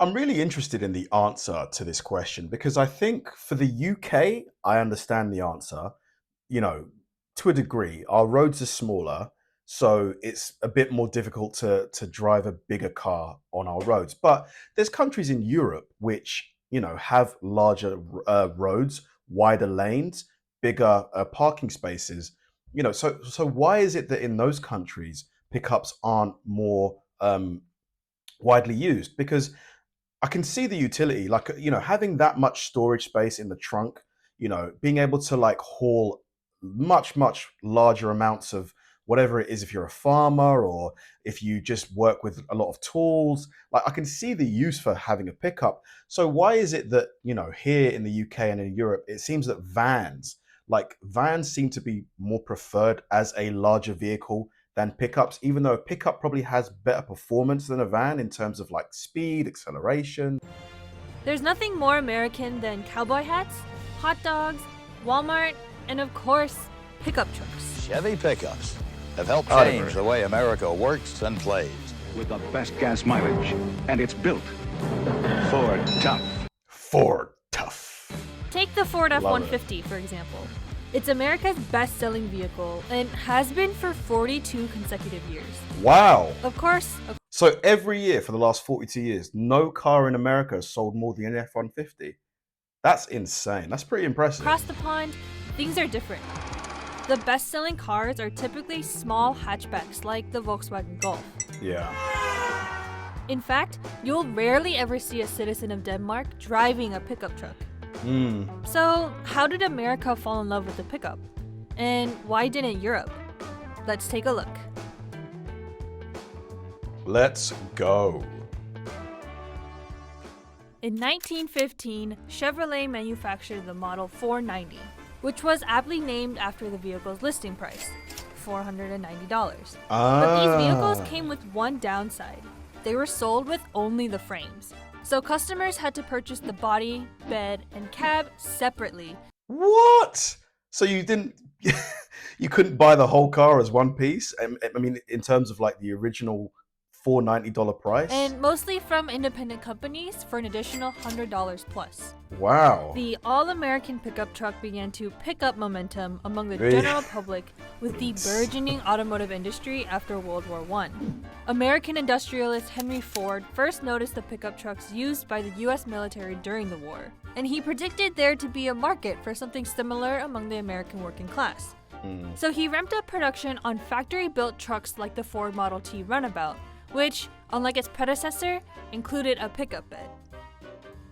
I'm really interested in the answer to this question because I think for the UK, I understand the answer. You know, to a degree, our roads are smaller, so it's a bit more difficult to drive a bigger car on our roads. But there's countries in Europe which, have larger roads, wider lanes, bigger parking spaces. So why is it that in those countries pickups aren't more widely used? Because I can see the utility, like, having that much storage space in the trunk, being able to like haul much, much larger amounts of whatever it is, if you're a farmer or if you just work with a lot of tools, like I can see the use for having a pickup. So why is it that, here in the UK and in Europe, it seems that vans seem to be more preferred as a larger vehicle than pickups, even though a pickup probably has better performance than a van in terms of like speed, acceleration. There's nothing more American than cowboy hats, hot dogs, Walmart, and of course, pickup trucks. Chevy pickups have helped I'd change agree. the way America works and plays. With the best gas mileage, and it's built Ford Tough. Ford tough. Take the Ford Love F-150, for example. It's America's best-selling vehicle and has been for 42 consecutive years. Wow. Of course, So every year for the last 42 years, no car in America has sold more than an F-150. That's insane. That's pretty impressive. across the pond, things are different. The best-selling cars are typically small hatchbacks like the Volkswagen Golf. Yeah. In fact, you'll rarely ever see a citizen of Denmark driving a pickup truck. So, how did America fall in love with the pickup? And why didn't Europe? Let's take a look. Let's go. In 1915, Chevrolet manufactured the Model 490, which was aptly named after the vehicle's listing price, $490. But these vehicles came with one downside. They were sold with only the frames. So customers had to purchase the body, bed, and cab separately. What? So you didn't, you couldn't buy the whole car as one piece? I mean, in terms of like the original $490 price? And mostly from independent companies for an additional $100 plus. Wow. The all-American pickup truck began to pick up momentum among the Really? general public with the burgeoning automotive industry after World War I. American industrialist Henry Ford first noticed the pickup trucks used by the US military during the war, and he predicted there to be a market for something similar among the American working class. So he ramped up production on factory-built trucks like the Ford Model T Runabout, which, unlike its predecessor, included a pickup bed.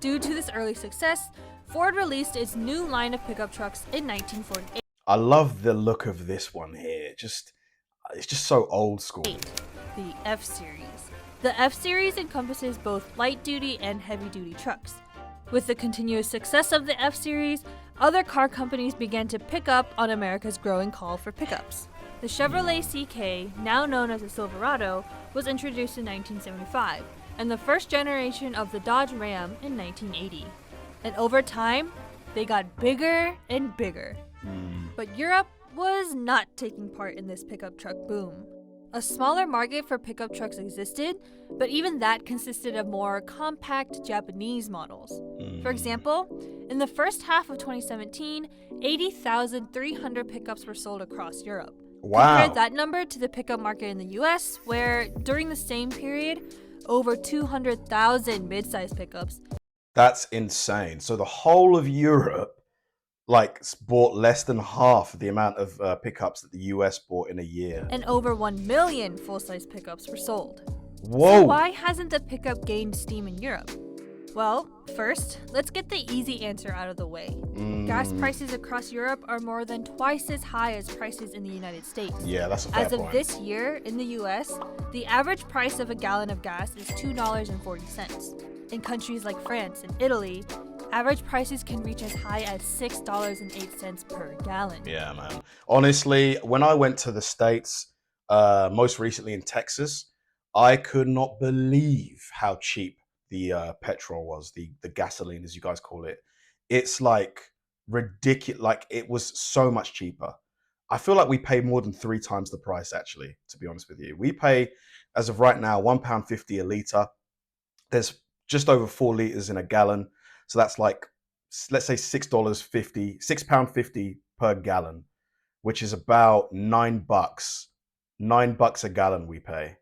Due to this early success, Ford released its new line of pickup trucks in 1948. I love the look of this one here. It's just so old school. The F-Series. The F-Series encompasses both light-duty and heavy-duty trucks. With the continuous success of the F-Series, other car companies began to pick up on America's growing call for pickups. The Chevrolet CK, now known as the Silverado, was introduced in 1975, and the first generation of the Dodge Ram in 1980. And over time, they got bigger and bigger. But Europe was not taking part in this pickup truck boom. A smaller market for pickup trucks existed, but even that consisted of more compact Japanese models. For example, in the first half of 2017, 80,300 pickups were sold across Europe. Wow. Compare that number to the pickup market in the US, where during the same period, over 200,000 mid-sized pickups. That's insane. So the whole of Europe bought less than half of the amount of pickups that the US bought in a year. And over 1 million full-size pickups were sold. Whoa. So why hasn't the pickup gained steam in Europe? Well, first, let's get the easy answer out of the way. Gas prices across Europe are more than twice as high as prices in the United States. Yeah, that's a fair As of point. this year, in the US, the average price of a gallon of gas is $2.40. In countries like France and Italy, average prices can reach as high as $6.08 per gallon. Yeah, man. Honestly, when I went to the States, most recently in Texas, I could not believe how cheap the petrol was, the gasoline, as you guys call it. It's like ridiculous. Like, it was so much cheaper. I feel like we pay more than 3 times the price, actually, to be honest with you. We pay, as of right now, £1.50 a litre. There's just over 4 liters in a gallon. So that's like, let's say £6.50 per gallon, which is about $9. $9 a gallon we pay.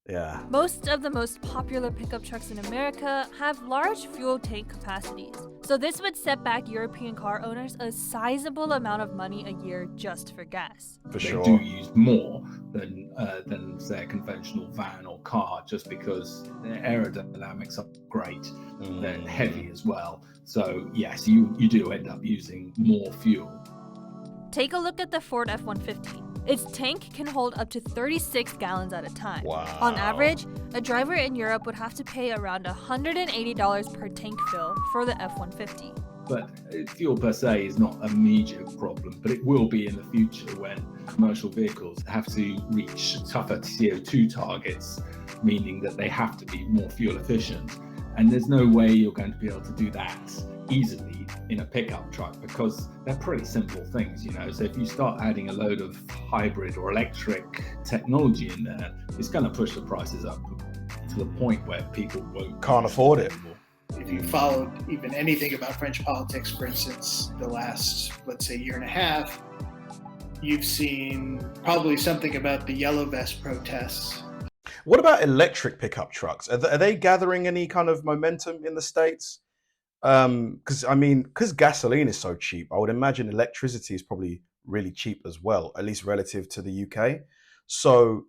Yeah. Most of the most popular pickup trucks in America have large fuel tank capacities, so this would set back European car owners a sizable amount of money a year just for gas. For They sure. do use more than say a conventional van or car, just because their aerodynamics are great. They're heavy as well, so yes, you do end up using more fuel. Take a look at the Ford F-150. Its tank can hold up to 36 gallons at a time. Wow. On average, a driver in Europe would have to pay around $180 per tank fill for the F-150. But fuel per se is not a major problem, but it will be in the future when commercial vehicles have to reach tougher CO2 targets, meaning that they have to be more fuel efficient. And there's no way you're going to be able to do that easily in a pickup truck, because they're pretty simple things, So if you start adding a load of hybrid or electric technology in there, it's going to push the prices up to the point where people Can't afford it. anymore. If you followed even anything about French politics, for instance, the last, let's say, year and a half, you've seen probably something about the yellow vest protests. What about electric pickup trucks? Are they gathering any kind of momentum in the States? Because gasoline is so cheap, I would imagine electricity is probably really cheap as well, at least relative to the UK. So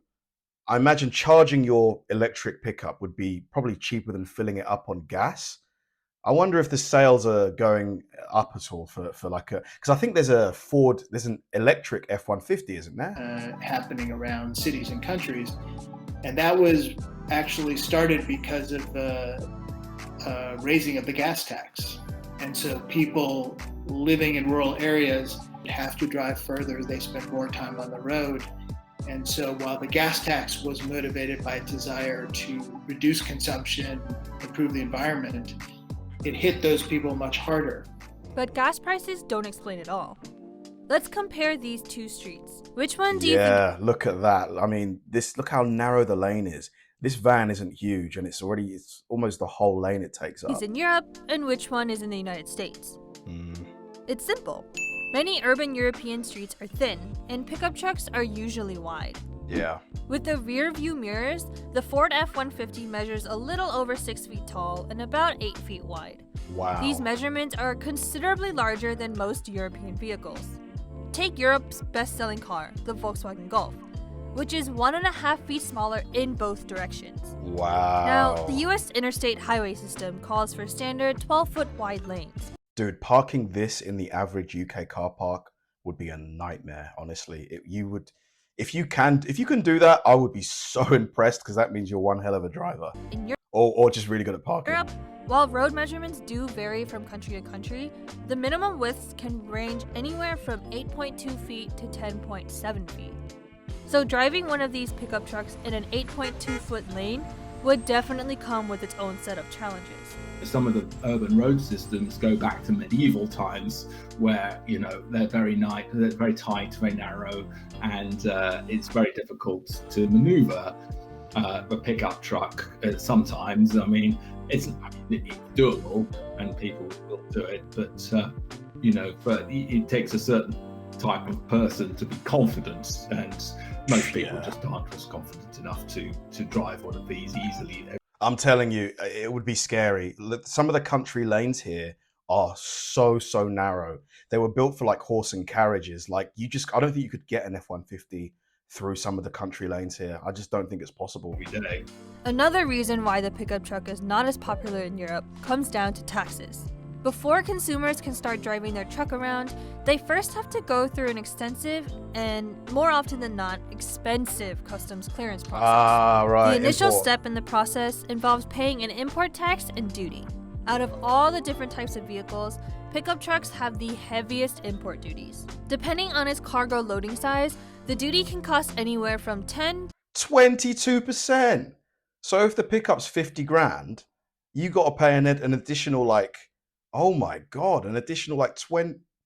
I imagine charging your electric pickup would be probably cheaper than filling it up on gas. I wonder if the sales are going up at all for like because I think there's an electric F-150, isn't there? Happening around cities and countries. And that was actually started because of the raising of the gas tax. And so people living in rural areas have to drive further, they spend more time on the road. And so while the gas tax was motivated by a desire to reduce consumption, improve the environment, it hit those people much harder. But gas prices don't explain it all. Let's compare these two streets. Which one do you think? Yeah, look at that. Look how narrow the lane is. This van isn't huge, and it's almost the whole lane it takes up. Is in Europe, and which one is in the United States? It's simple. Many urban European streets are thin, and pickup trucks are usually wide. Yeah. With the rear view mirrors, the Ford F-150 measures a little over 6 feet tall and about 8 feet wide. Wow. These measurements are considerably larger than most European vehicles. Take Europe's best-selling car, the Volkswagen Golf, which is 1.5 feet smaller in both directions. Wow. Now, the US interstate highway system calls for standard 12-foot wide lanes. Dude, parking this in the average UK car park would be a nightmare, honestly. If you can do that, I would be so impressed, because that means you're one hell of a driver. In Or just really good at parking. Europe, while road measurements do vary from country to country, the minimum widths can range anywhere from 8.2 feet to 10.7 feet. So driving one of these pickup trucks in an 8.2-foot lane would definitely come with its own set of challenges. Some of the urban road systems go back to medieval times, where they're very tight, very narrow, and it's very difficult to maneuver a pickup truck. Sometimes, it's doable, and people will do it, but it takes a certain type of person to be confident, and most people just aren't just confident enough to drive one of these easily. I'm telling you, it would be scary. Some of the country lanes here are so narrow. They were built for like horse and carriages. I don't think you could get an F-150 through some of the country lanes here. I just don't think it's possible. Another reason why the pickup truck is not as popular in Europe comes down to taxes. Before consumers can start driving their truck around, they first have to go through an extensive and, more often than not, expensive customs clearance process. Right. The initial import. step in the process involves paying an import tax and duty. Out of all the different types of vehicles, pickup trucks have the heaviest import duties. Depending on its cargo loading size, the duty can cost anywhere from 22%. So if the pickup's 50 grand, you got to pay an additional an additional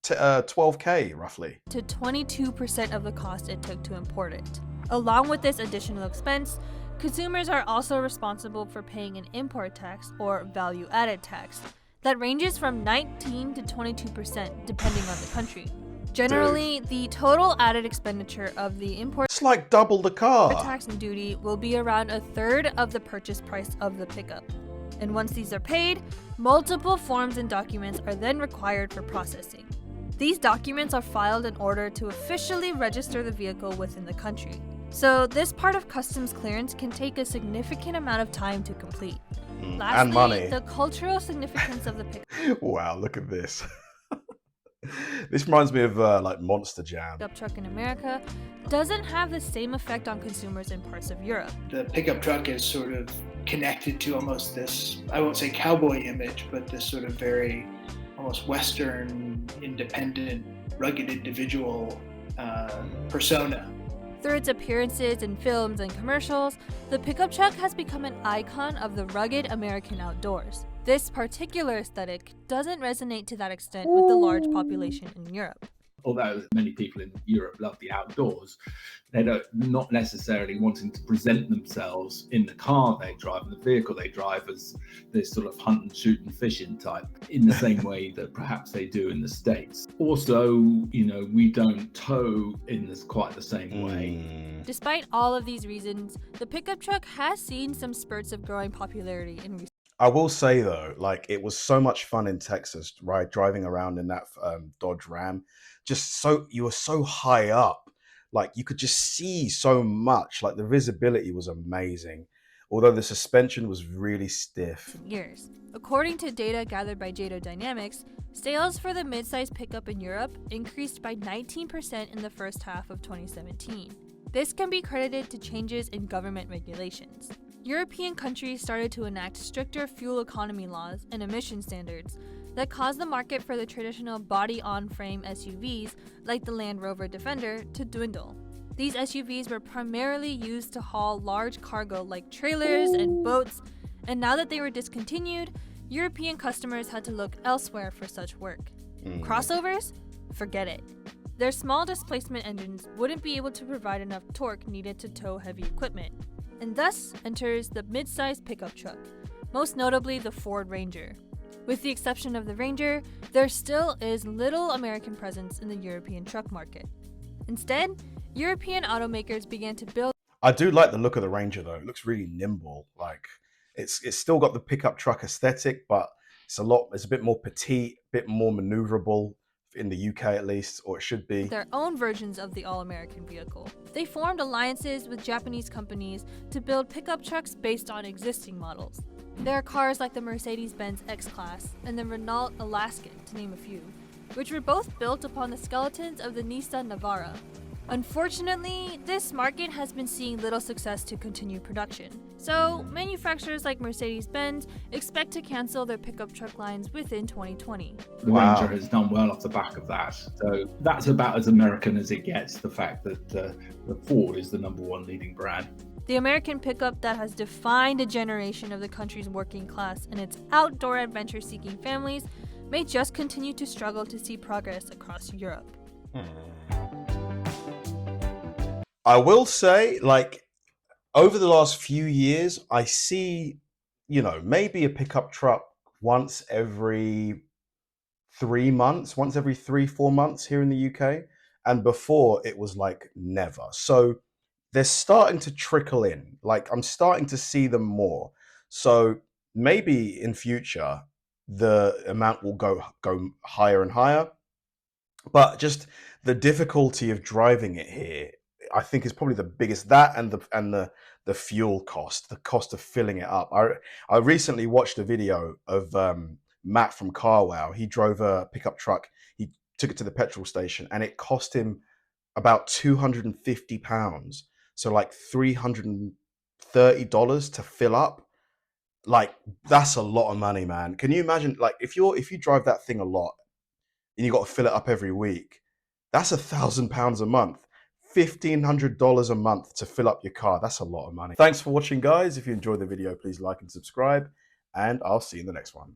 12k roughly. to 22% of the cost it took to import it. Along with this additional expense, Consumers are also responsible for paying an import tax or value-added tax that ranges from 19 to 22% depending on the country. Generally, the total added expenditure of the import It's like double the car. tax and duty will be around a third of the purchase price of the pickup. And once these are paid, multiple forms and documents are then required for processing. These documents are filed in order to officially register the vehicle within the country. So this part of customs clearance can take a significant amount of time to complete. Lastly, and money. the cultural significance of the Wow, look at this. This reminds me of like Monster Jam. pickup truck in America doesn't have the same effect on consumers in parts of Europe. The pickup truck is sort of connected to almost this, I won't say cowboy image, but this sort of very almost Western, independent, rugged individual persona. Through its appearances in films and commercials, the pickup truck has become an icon of the rugged American outdoors. This particular aesthetic doesn't resonate to that extent with the large population in Europe. Although many people in Europe love the outdoors, they don't not necessarily wanting to present themselves in the car they drive and the vehicle they drive as this sort of hunt and shoot and fishing type in the same way that perhaps they do in the States. Also, we don't tow in this quite the same way. Despite all of these reasons, the pickup truck has seen some spurts of growing popularity in recent I will say though, like it was so much fun in Texas, right? Driving around in that Dodge Ram, you were so high up, like you could just see so much. Like the visibility was amazing, although the suspension was really stiff. years. According to data gathered by JATO Dynamics, sales for the midsize pickup in Europe increased by 19% in the first half of 2017. This can be credited to changes in government regulations. European countries started to enact stricter fuel economy laws and emission standards that caused the market for the traditional body-on-frame SUVs like the Land Rover Defender to dwindle. These SUVs were primarily used to haul large cargo like trailers and boats, and now that they were discontinued, European customers had to look elsewhere for such work. Crossovers? Forget it. Their small displacement engines wouldn't be able to provide enough torque needed to tow heavy equipment. And thus enters the mid-sized pickup truck, most notably the Ford Ranger. With the exception of the Ranger, there still is little American presence in the European truck market. Instead, European automakers began to build. I do like the look of the Ranger though. It looks really nimble. Like it's still got the pickup truck aesthetic, but it's a bit more petite, a bit more maneuverable in the UK at least, or it should be. Their own versions of the all-American vehicle. They formed alliances with Japanese companies to build pickup trucks based on existing models. There are cars like the Mercedes-Benz X-Class and the Renault Alaskan, to name a few, which were both built upon the skeletons of the Nissan Navara. Unfortunately, this market has been seeing little success to continue production, so manufacturers like Mercedes-Benz expect to cancel their pickup truck lines within 2020. The Wow. Ranger has done well off the back of that. So that's about as American as it gets, the fact that the Ford is the number one leading brand. The American pickup that has defined a generation of the country's working class and its outdoor adventure-seeking families may just continue to struggle to see progress across Europe. I will say, like, over the last few years, I see, maybe a pickup truck once every 3 months, once every 3-4 months here in the UK. And before it was like never. So they're starting to trickle in. Like I'm starting to see them more. So maybe in future, the amount will go higher and higher. But just the difficulty of driving it here, I think is probably the biggest. That and the fuel cost, the cost of filling it up. I recently watched a video of Matt from CarWow. He drove a pickup truck. He took it to the petrol station, and it cost him about £250. So like $330 to fill up. Like that's a lot of money, man. Can you imagine? Like if you drive that thing a lot and you got to fill it up every week, that's £1,000 a month. $1,500 a month to fill up your car. That's a lot of money. Thanks for watching, guys. If you enjoyed the video, please like and subscribe, and I'll see you in the next one.